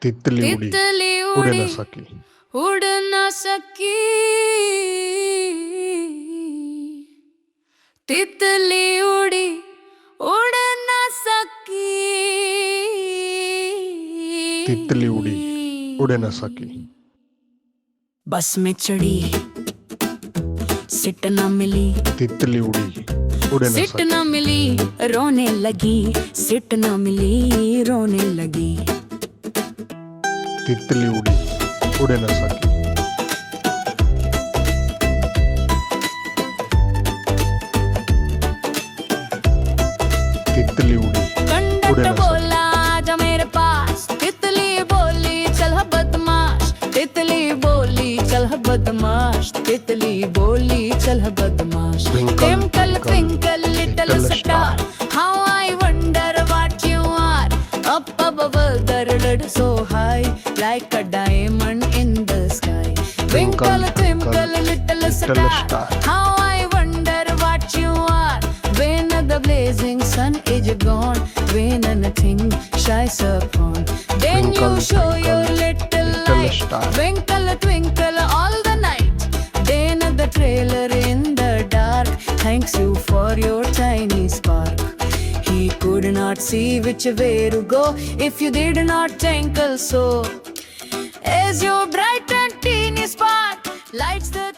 तितली उड़ी तितली उड़ न उड़ी सकी। उड़ न सकी, तितली उड़ी उड़ न सकी, तितली उड़ी उड़ न सकी। बस में चढ़ी सीट न मिली, तितली उड़ी उड़ न सीट सकी। न मिली रोने लगी, सीट न मिली रोने लगी। तितली उड़ी उड़ न सकी। तितली उड़ी उड़ कंडक्टर न सकी। बोला आजा मेरे पास, तितली बोली चल ह बदमाश, तितली बोली चल ह बदमाश, तितली बोली चल ह बदमाश। Twinkle twinkle little star, how I wonder what you are, up above the world so high, like a diamond in the sky. Twinkle twinkle little star, how I wonder what you are, when the blazing sun is gone, when nothing shines upon, then you show your little light, twinkle twinkle all the night, then the trailer in the dark thanks you for your tiny spark. He could not see which way to go if you did not twinkle so, as your bright and teeny spark lights the